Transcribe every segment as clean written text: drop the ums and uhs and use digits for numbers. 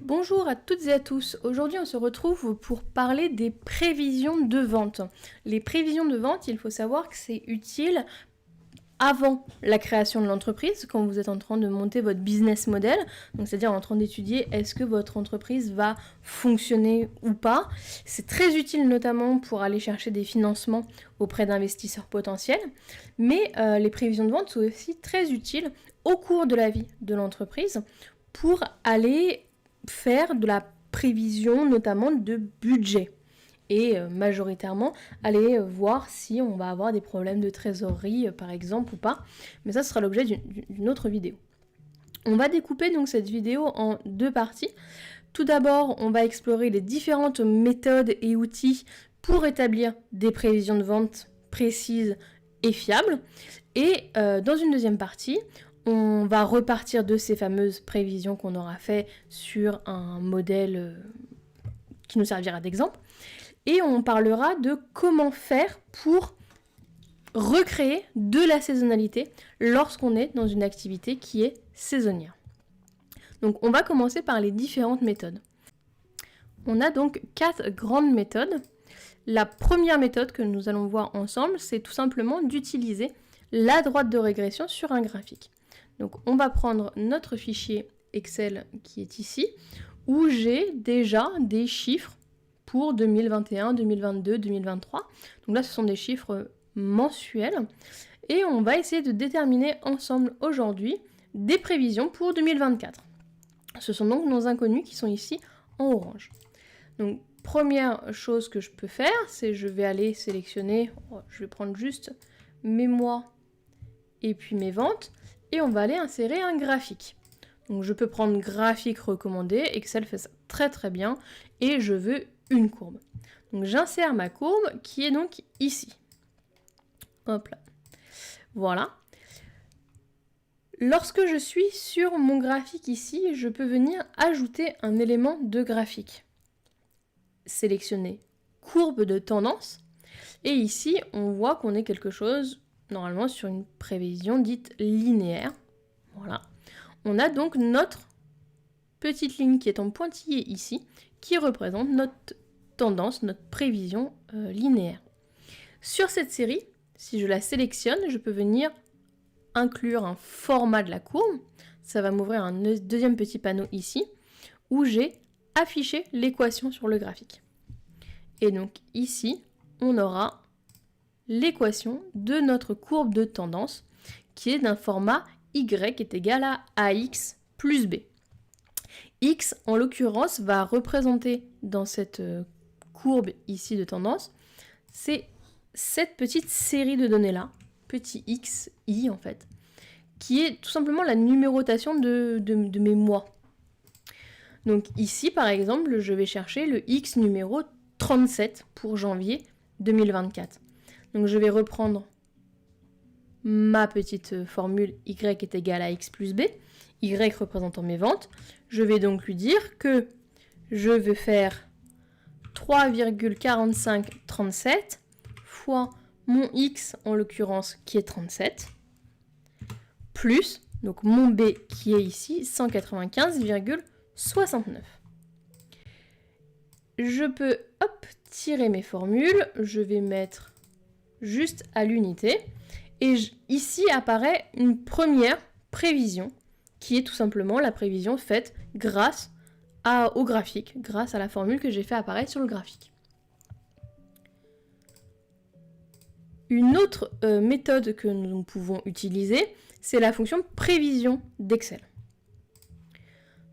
Bonjour à toutes et à tous. Aujourd'hui, on se retrouve pour parler des prévisions de vente. Les prévisions de vente, il faut savoir que c'est utile avant la création de l'entreprise, quand vous êtes en train de monter votre business model, donc c'est-à-dire en train d'étudier est-ce que votre entreprise va fonctionner ou pas. C'est très utile notamment pour aller chercher des financements auprès d'investisseurs potentiels, mais les prévisions de vente sont aussi très utiles au cours de la vie de l'entreprise pour aller faire de la prévision notamment de budget. Et majoritairement aller voir si on va avoir des problèmes de trésorerie par exemple ou pas, mais ça sera l'objet d'une autre vidéo. On va découper donc cette vidéo en deux parties. Tout d'abord, on va explorer les différentes méthodes et outils pour établir des prévisions de vente précises et fiables. Et dans une deuxième partie, on va repartir de ces fameuses prévisions qu'on aura fait sur un modèle qui nous servira d'exemple. Et on parlera de comment faire pour recréer de la saisonnalité lorsqu'on est dans une activité qui est saisonnière. Donc on va commencer par les différentes méthodes. On a donc 4 grandes méthodes. La première méthode que nous allons voir ensemble, c'est tout simplement d'utiliser la droite de régression sur un graphique. Donc on va prendre notre fichier Excel qui est ici, où j'ai déjà des chiffres pour 2021, 2022, 2023. Donc là, ce sont des chiffres mensuels. Et on va essayer de déterminer ensemble aujourd'hui des prévisions pour 2024. Ce sont donc nos inconnus qui sont ici en orange. Donc, première chose que je peux faire, c'est je vais aller sélectionner, je vais prendre juste mes mois et puis mes ventes, et on va aller insérer un graphique. Donc je peux prendre graphique recommandé, Excel fait ça très très bien, et je veux une courbe. Donc j'insère ma courbe qui est donc ici. Hop là. Voilà. Lorsque je suis sur mon graphique ici, je peux venir ajouter un élément de graphique. Sélectionner courbe de tendance. Et ici, on voit qu'on est quelque chose, normalement, sur une prévision dite linéaire. Voilà. On a donc notre petite ligne qui est en pointillé ici, qui représente notre tendance, notre prévision linéaire. Sur cette série, si je la sélectionne, je peux venir inclure un format de la courbe. Ça va m'ouvrir un deuxième petit panneau ici, où j'ai affiché l'équation sur le graphique. Et donc ici, on aura l'équation de notre courbe de tendance, qui est d'un format y est égal à ax plus b. X, en l'occurrence, va représenter dans cette courbe ici de tendance, c'est cette petite série de données-là, petit x, i en fait, qui est tout simplement la numérotation de mes mois. Donc ici, par exemple, je vais chercher le x numéro 37 pour janvier 2024. Donc je vais reprendre ma petite formule y est égal à x plus b, y représentant mes ventes. Je vais donc lui dire que je veux faire 3,4537 fois mon x en l'occurrence qui est 37 plus donc mon b qui est ici 195,69. Je peux tirer mes formules, je vais mettre juste à l'unité et ici apparaît une première prévision qui est tout simplement la prévision faite grâce au graphique, grâce à la formule que j'ai fait apparaître sur le graphique. Une autre méthode que nous pouvons utiliser, c'est la fonction prévision d'Excel.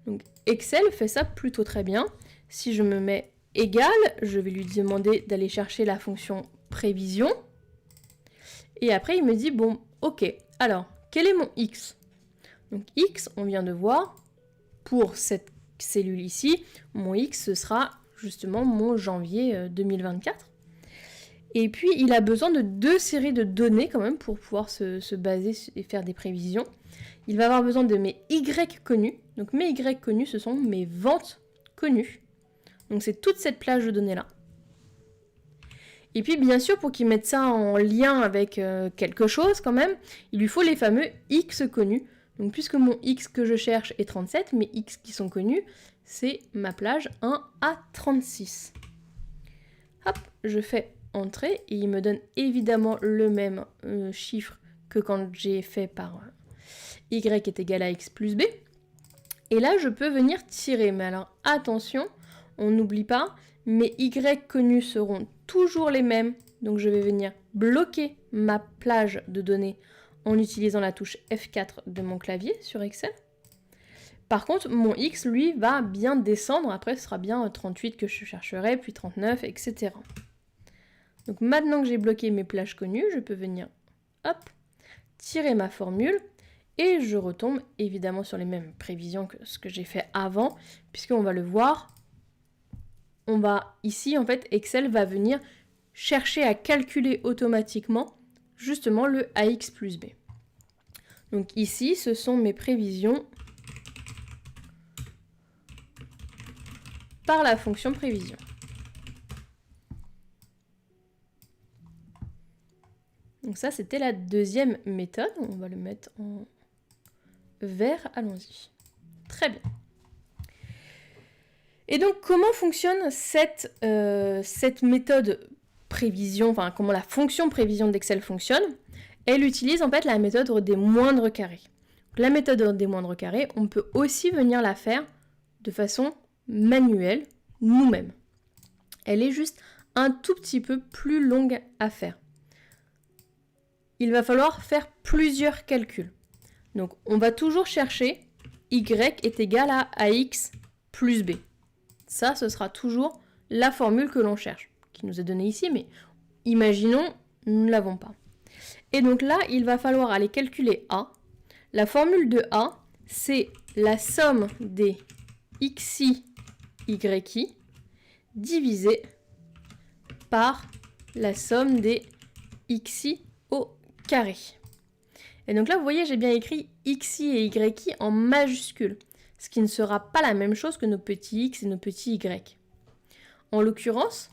Donc Excel fait ça plutôt très bien. Si je me mets égal, je vais lui demander d'aller chercher la fonction prévision. Et après, il me dit, bon, ok, alors, quel est mon X ? Donc X, on vient de voir, pour cette cellule ici, mon X, ce sera justement mon janvier 2024. Et puis, il a besoin de 2 séries de données quand même pour pouvoir se baser et faire des prévisions. Il va avoir besoin de mes Y connus. Donc mes Y connus, ce sont mes ventes connues. Donc c'est toute cette plage de données-là. Et puis bien sûr, pour qu'il mette ça en lien avec quelque chose quand même, il lui faut les fameux X connus Donc puisque mon x que je cherche est 37, mes x qui sont connus, c'est ma plage 1 à 36. Hop, je fais entrer et il me donne évidemment le même chiffre que quand j'ai fait par y est égal à x plus b. Et là, je peux venir tirer. Mais alors, attention, on n'oublie pas, mes y connus seront toujours les mêmes. Donc, je vais venir bloquer ma plage de données en utilisant la touche F4 de mon clavier sur Excel. Par contre, mon x, lui, va bien descendre. Après, ce sera bien 38 que je chercherai, puis 39, etc. Donc, maintenant que j'ai bloqué mes plages connues, je peux venir, hop, tirer ma formule. Et je retombe évidemment sur les mêmes prévisions que ce que j'ai fait avant, puisqu'on va le voir. Ici, en fait, Excel va venir chercher à calculer automatiquement justement le AX plus B. Donc ici, ce sont mes prévisions par la fonction prévision. Donc ça, c'était la deuxième méthode. On va le mettre en vert, allons-y. Très bien. Et donc, comment fonctionne cette méthode prévision, enfin, comment la fonction prévision d'Excel fonctionne? Elle utilise en fait la méthode des moindres carrés. Donc, la méthode des moindres carrés, on peut aussi venir la faire de façon manuelle, nous-mêmes. Elle est juste un tout petit peu plus longue à faire. Il va falloir faire plusieurs calculs. Donc, on va toujours chercher y est égal à ax plus b. Ça, ce sera toujours la formule que l'on cherche, qui nous est donnée ici, mais imaginons, nous ne l'avons pas. Et donc là, il va falloir aller calculer a. La formule de a, c'est la somme des xi, yi, divisé par la somme des xi au carré. Et donc là, vous voyez, j'ai bien écrit xi et yi en majuscule, ce qui ne sera pas la même chose que nos petits x et nos petits y. En l'occurrence,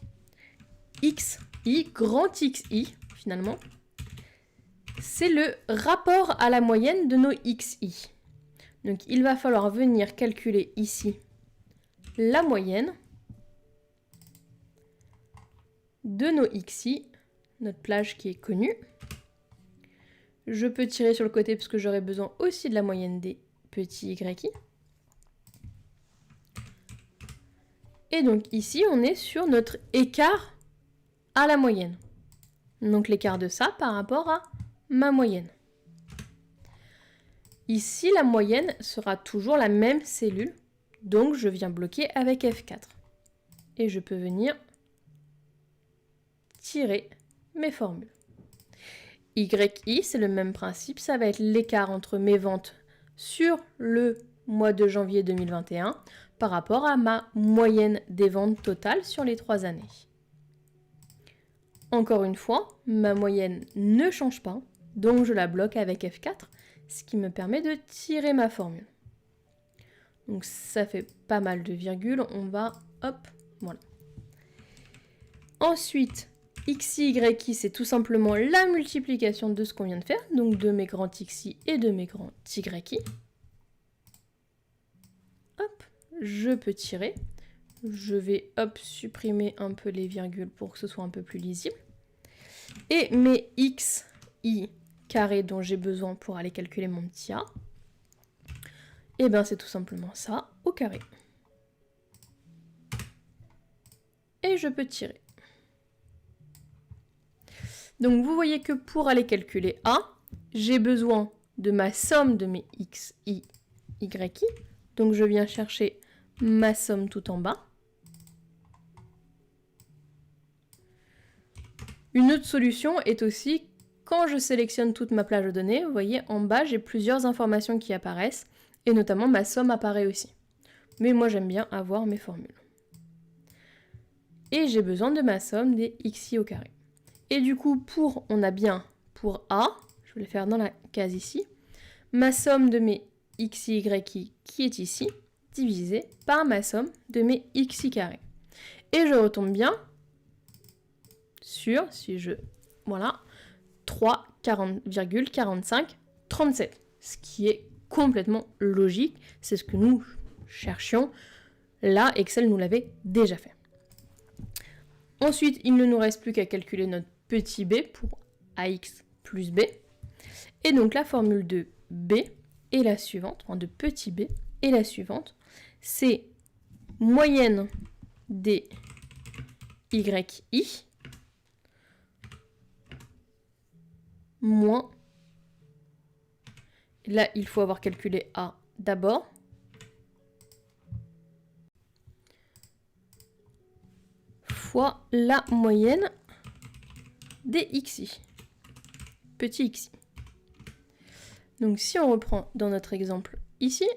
xi, grand xi, finalement, c'est le rapport à la moyenne de nos xi. Donc il va falloir venir calculer ici la moyenne de nos xi, notre plage qui est connue. Je peux tirer sur le côté parce que j'aurai besoin aussi de la moyenne des petits yi. Et donc ici, on est sur notre écart à la moyenne. Donc l'écart de ça par rapport à ma moyenne. Ici, la moyenne sera toujours la même cellule. Donc je viens bloquer avec F4. Et je peux venir tirer mes formules. YI, c'est le même principe, ça va être l'écart entre mes ventes sur le mois de janvier 2021 par rapport à ma moyenne des ventes totales sur les 3 années. Encore une fois, ma moyenne ne change pas, donc je la bloque avec F4, ce qui me permet de tirer ma formule. Donc ça fait pas mal de virgules, on va, hop, voilà. Ensuite, xi, yi, c'est tout simplement la multiplication de ce qu'on vient de faire, donc de mes grands xi et de mes grands yi. Hop, je peux tirer. Je vais, hop, supprimer un peu les virgules pour que ce soit un peu plus lisible. Et mes xi carré dont j'ai besoin pour aller calculer mon petit a, et bien c'est tout simplement ça au carré. Et je peux tirer. Donc vous voyez que pour aller calculer A, j'ai besoin de ma somme de mes x, i, y. Donc je viens chercher ma somme tout en bas. Une autre solution est aussi, quand je sélectionne toute ma plage de données, vous voyez en bas j'ai plusieurs informations qui apparaissent, et notamment ma somme apparaît aussi. Mais moi j'aime bien avoir mes formules. Et j'ai besoin de ma somme des xi au carré. Et du coup, on a bien pour A, je vais le faire dans la case ici, ma somme de mes xi, y qui est ici, divisé par ma somme de mes xi carré. Et je retombe bien sur, voilà, 3,45, 37, ce qui est complètement logique. C'est ce que nous cherchions. Là, Excel nous l'avait déjà fait. Ensuite, il ne nous reste plus qu'à calculer notre petit b pour ax plus b. Et donc la formule de b est la suivante, enfin de petit b est la suivante. C'est moyenne des yi moins, là il faut avoir calculé a d'abord, fois la moyenne des xi, petit xi. Donc si on reprend dans notre exemple ici,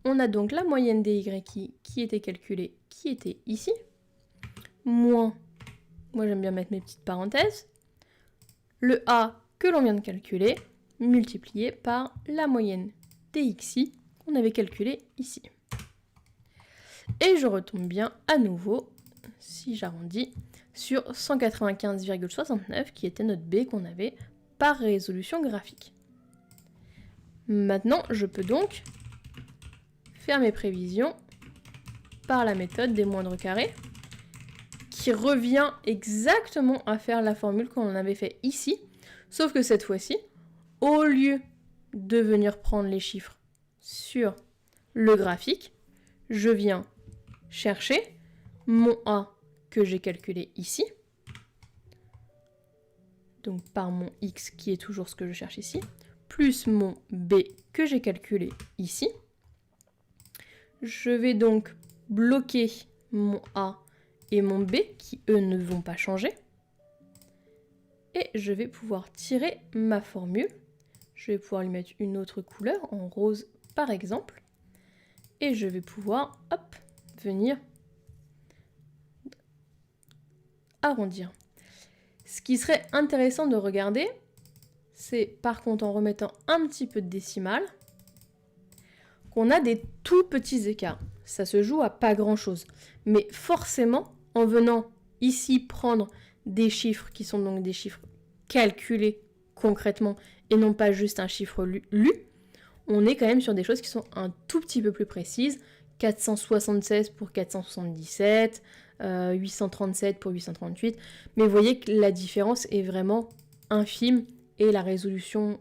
on a donc la moyenne des yi qui était calculée, qui était ici, moins, moi j'aime bien mettre mes petites parenthèses, le a que l'on vient de calculer, multiplié par la moyenne des xi qu'on avait calculé ici. Et je retombe bien à nouveau, si j'arrondis, sur 195,69 qui était notre b qu'on avait par résolution graphique. Maintenant, je peux donc faire mes prévisions par la méthode des moindres carrés, qui revient exactement à faire la formule qu'on avait fait ici, sauf que cette fois-ci, au lieu de venir prendre les chiffres sur le graphique, je viens chercher mon A que j'ai calculé ici, donc par mon X qui est toujours ce que je cherche ici, plus mon B que j'ai calculé ici. Je vais donc bloquer mon A et mon B qui eux ne vont pas changer. Et je vais pouvoir tirer ma formule. Je vais pouvoir lui mettre une autre couleur, en rose par exemple. Et je vais pouvoir, hop, venir arrondir. Ce qui serait intéressant de regarder, c'est par contre en remettant un petit peu de décimale, qu'on a des tout petits écarts. Ça se joue à pas grand chose. Mais forcément, en venant ici prendre des chiffres qui sont donc des chiffres calculés concrètement et non pas juste un chiffre lu, on est quand même sur des choses qui sont un tout petit peu plus précises. 476 pour 477, 837 pour 838. Mais vous voyez que la différence est vraiment infime et la résolution,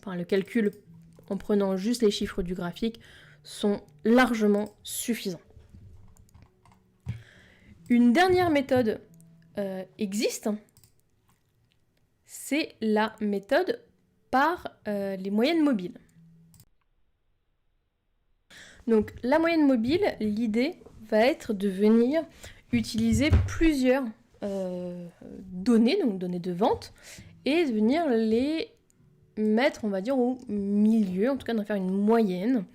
enfin le calcul en prenant juste les chiffres du graphique sont largement suffisants. Une dernière méthode existe, c'est la méthode par les moyennes mobiles. Donc la moyenne mobile, l'idée va être de venir utiliser plusieurs données, donc données de vente, et de venir les mettre, on va dire, au milieu, en tout cas d'en faire une moyenne.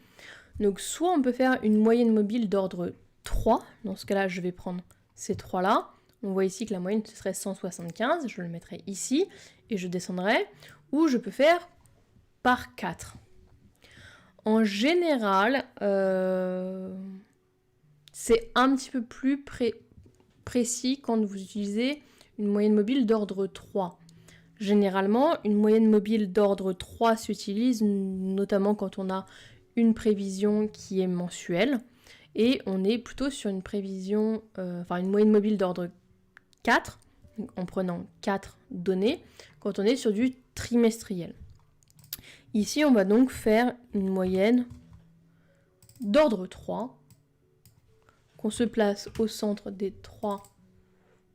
Donc soit on peut faire une moyenne mobile d'ordre 3, dans ce cas-là je vais prendre ces 3-là. On voit ici que la moyenne ce serait 175, je le mettrai ici, et je descendrai, ou je peux faire par 4. En général, c'est un petit peu plus précis quand vous utilisez une moyenne mobile d'ordre 3. Généralement, une moyenne mobile d'ordre 3 s'utilise notamment quand on a une prévision qui est mensuelle, et on est plutôt sur une prévision, une moyenne mobile d'ordre 4, en prenant 4 données, quand on est sur du trimestriel. Ici, on va donc faire une moyenne d'ordre 3, qu'on se place au centre des 3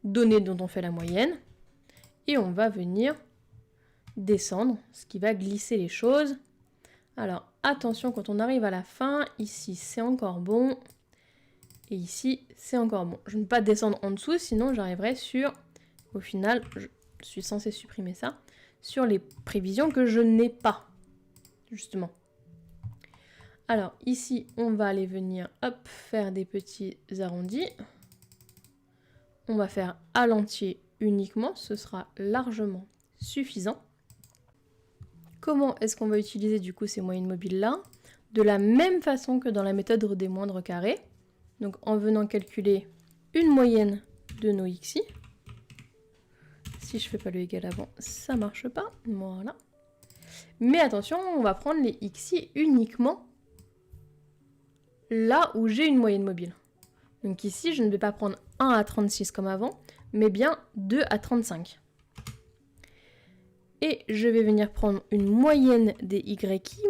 données dont on fait la moyenne, et on va venir descendre, ce qui va glisser les choses. Alors, attention, quand on arrive à la fin, ici c'est encore bon, et ici c'est encore bon. Je ne vais pas descendre en dessous, sinon j'arriverai sur, au final, je suis censée supprimer ça, sur les prévisions que je n'ai pas. Justement. Alors ici, on va aller venir, hop, faire des petits arrondis. On va faire à l'entier uniquement, ce sera largement suffisant. Comment est-ce qu'on va utiliser du coup ces moyennes mobiles-là? De la même façon que dans la méthode des moindres carrés. Donc en venant calculer une moyenne de nos xi. Si je fais pas le égal avant, ça marche pas. Voilà. Mais attention, on va prendre les XI uniquement là où j'ai une moyenne mobile. Donc ici, je ne vais pas prendre 1 à 36 comme avant, mais bien 2 à 35. Et je vais venir prendre une moyenne des YI,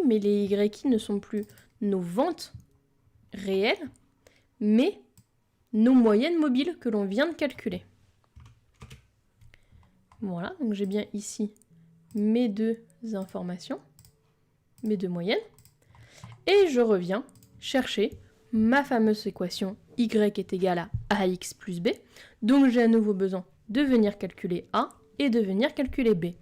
mais les YI ne sont plus nos ventes réelles, mais nos moyennes mobiles que l'on vient de calculer. Voilà, donc j'ai bien ici mes deux informations, mes deux moyennes. Et je reviens chercher ma fameuse équation y est égal à ax plus b. Donc j'ai à nouveau besoin de venir calculer a et de venir calculer b.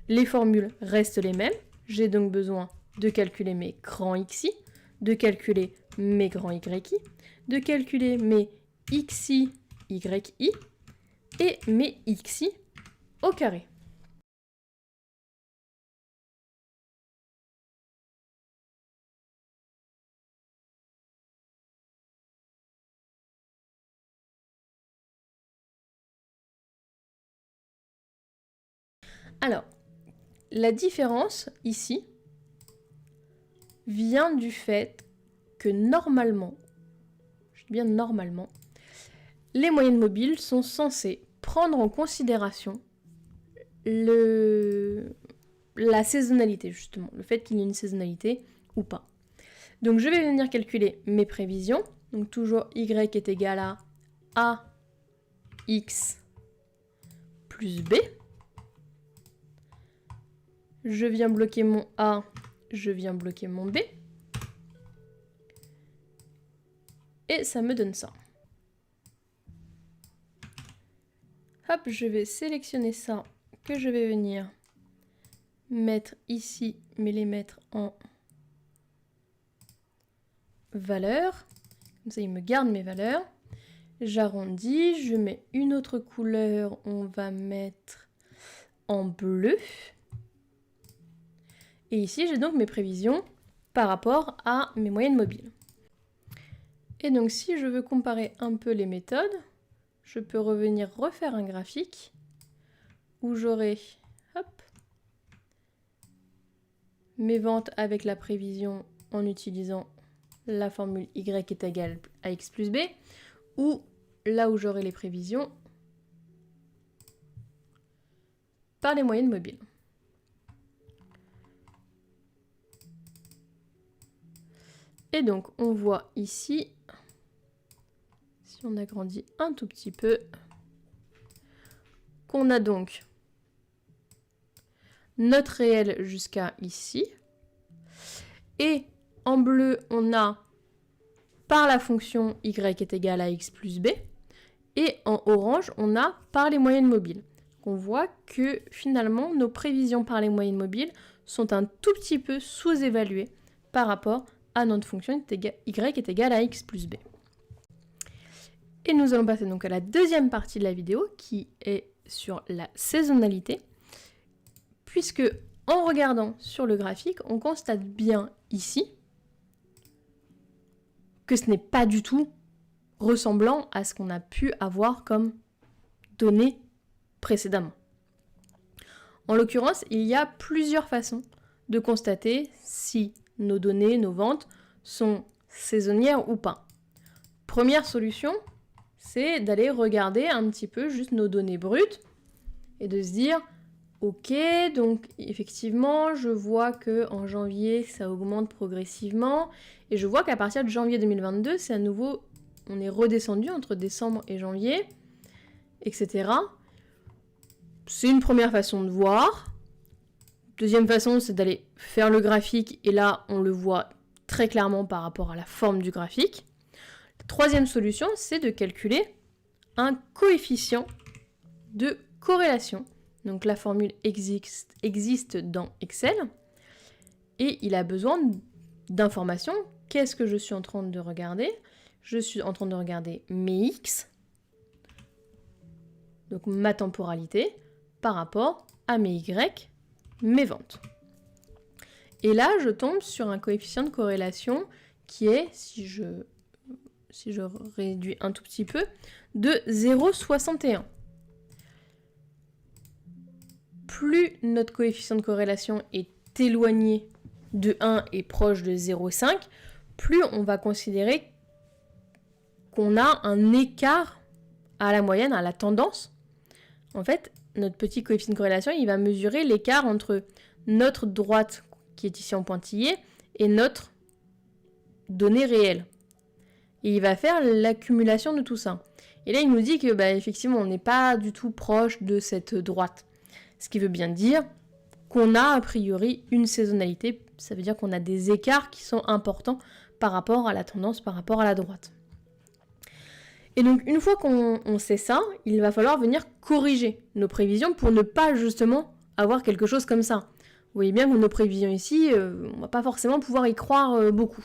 Les formules restent les mêmes. J'ai donc besoin de calculer mes grands xi, de calculer mes grands yi, de calculer mes xi, yi et mes xi au carré. Alors, la différence ici vient du fait que normalement, je dis bien normalement, les moyennes mobiles sont censées prendre en considération la saisonnalité, justement, le fait qu'il y ait une saisonnalité ou pas. Donc je vais venir calculer mes prévisions. Donc toujours y est égal à ax plus b. Je viens bloquer mon a, je viens bloquer mon b. Et ça me donne ça. Hop, je vais sélectionner ça, que je vais venir mettre ici, mais les mettre en valeur. Comme ça, il me garde mes valeurs. J'arrondis, je mets une autre couleur, on va mettre en bleu. Et ici, j'ai donc mes prévisions par rapport à mes moyennes mobiles. Et donc, si je veux comparer un peu les méthodes, je peux revenir refaire un graphique où j'aurai mes ventes avec la prévision en utilisant la formule y est égale à x plus b, ou là où j'aurai les prévisions par les moyennes mobiles. Et donc, on voit ici, si on agrandit un tout petit peu, qu'on a donc notre réel jusqu'à ici. Et en bleu, on a par la fonction y est égal à x plus b. Et en orange, on a par les moyennes mobiles. On voit que finalement, nos prévisions par les moyennes mobiles sont un tout petit peu sous-évaluées par rapport à notre fonction y est égal à x plus b. Et nous allons passer donc à la deuxième partie de la vidéo qui est sur la saisonnalité, puisque en regardant sur le graphique, on constate bien ici que ce n'est pas du tout ressemblant à ce qu'on a pu avoir comme données précédemment. En l'occurrence, il y a plusieurs façons de constater si nos données, nos ventes sont saisonnières ou pas. Première solution, c'est d'aller regarder un petit peu juste nos données brutes et de se dire ok, donc effectivement, je vois que en janvier, ça augmente progressivement et je vois qu'à partir de janvier 2022, c'est à nouveau, on est redescendu entre décembre et janvier, etc. C'est une première façon de voir. Deuxième façon, c'est d'aller faire le graphique et là, on le voit très clairement par rapport à la forme du graphique. Troisième solution, c'est de calculer un coefficient de corrélation. Donc la formule existe dans Excel et il a besoin d'informations. Qu'est-ce que je suis en train de regarder? Je suis en train de regarder mes X, donc ma temporalité, par rapport à mes Y, mes ventes. Et là, je tombe sur un coefficient de corrélation qui est, si je réduis un tout petit peu, de 0,61. Plus notre coefficient de corrélation est éloigné de 1 et proche de 0,5, plus on va considérer qu'on a un écart à la moyenne, à la tendance. En fait, notre petit coefficient de corrélation, il va mesurer l'écart entre notre droite, qui est ici en pointillé, et notre donnée réelle. Et il va faire l'accumulation de tout ça. Et là, il nous dit que, effectivement, on n'est pas du tout proche de cette droite. Ce qui veut bien dire qu'on a, a priori, une saisonnalité. Ça veut dire qu'on a des écarts qui sont importants par rapport à la tendance, par rapport à la droite. Et donc, une fois qu'on sait ça, il va falloir venir corriger nos prévisions pour ne pas, justement, avoir quelque chose comme ça. Vous voyez bien que nos prévisions ici, on ne va pas forcément pouvoir y croire beaucoup.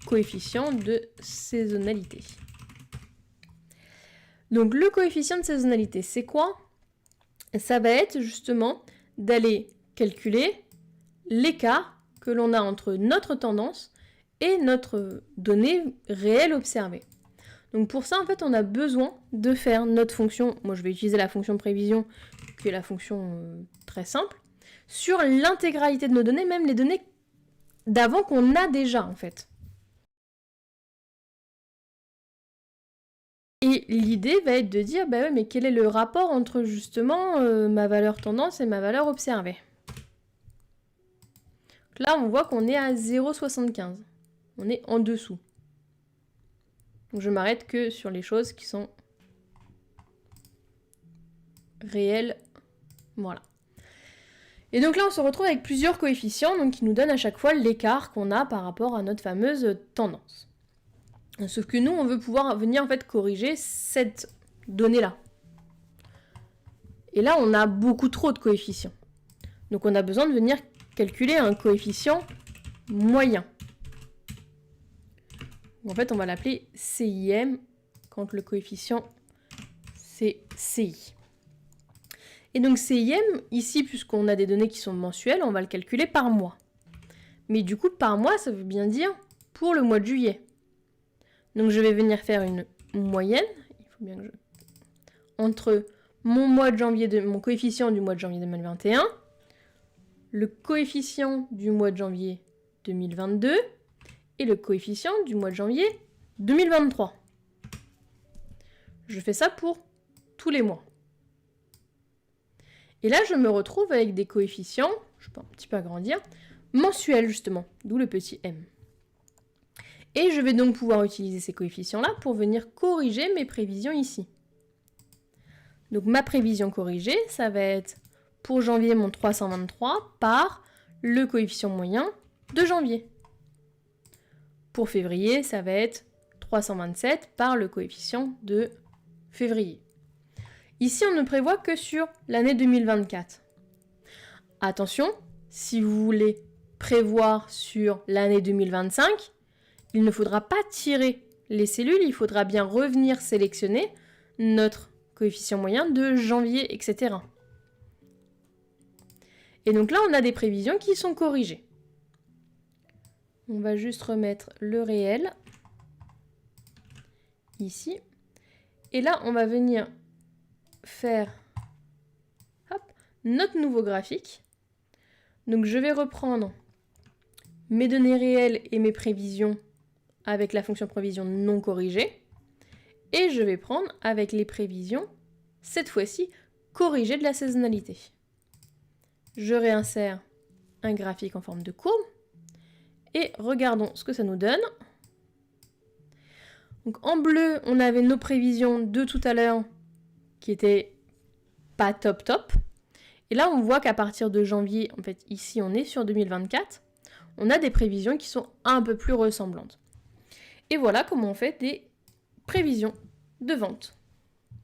Coefficient de saisonnalité. Donc le coefficient de saisonnalité, c'est quoi? Ça va être justement d'aller calculer l'écart que l'on a entre notre tendance et notre donnée réelle observée. Donc pour ça, en fait, on a besoin de faire notre fonction, moi je vais utiliser la fonction prévision, qui est la fonction très simple, sur l'intégralité de nos données, même les données d'avant qu'on a déjà en fait. Et l'idée va être de dire, ouais, mais quel est le rapport entre justement ma valeur tendance et ma valeur observée? Donc là, on voit qu'on est à 0,75. On est en dessous. Donc je m'arrête que sur les choses qui sont réelles. Voilà. Et donc là, on se retrouve avec plusieurs coefficients donc, qui nous donnent à chaque fois l'écart qu'on a par rapport à notre fameuse tendance. Sauf que nous, on veut pouvoir venir en fait corriger cette donnée-là. Et là, on a beaucoup trop de coefficients. Donc on a besoin de venir calculer un coefficient moyen. En fait, on va l'appeler CIM quand le coefficient c'est CI. Et donc CIM, ici, puisqu'on a des données qui sont mensuelles, on va le calculer par mois. Mais du coup, par mois, ça veut bien dire pour le mois de juillet. Donc je vais venir faire une moyenne, il faut bien que entre mon coefficient du mois de janvier 2021, le coefficient du mois de janvier 2022 et le coefficient du mois de janvier 2023. Je fais ça pour tous les mois. Et là, je me retrouve avec des coefficients, je peux un petit peu agrandir, mensuels justement, d'où le petit m. Et je vais donc pouvoir utiliser ces coefficients-là pour venir corriger mes prévisions ici. Donc ma prévision corrigée, ça va être pour janvier mon 323 par le coefficient moyen de janvier. Pour février, ça va être 327 par le coefficient de février. Ici, on ne prévoit que sur l'année 2024. Attention, si vous voulez prévoir sur l'année 2025, il ne faudra pas tirer les cellules, il faudra bien revenir sélectionner notre coefficient moyen de janvier, etc. Et donc là, on a des prévisions qui sont corrigées. On va juste remettre le réel ici. Et là, on va venir faire notre nouveau graphique. Donc je vais reprendre mes données réelles et mes prévisions avec la fonction prévision non corrigée. Et je vais prendre avec les prévisions, cette fois-ci, corrigées de la saisonnalité. Je réinsère un graphique en forme de courbe. Et regardons ce que ça nous donne. Donc en bleu, on avait nos prévisions de tout à l'heure qui étaient pas top. Et là, on voit qu'à partir de janvier, en fait, ici, on est sur 2024, on a des prévisions qui sont un peu plus ressemblantes. Et voilà comment on fait des prévisions de vente.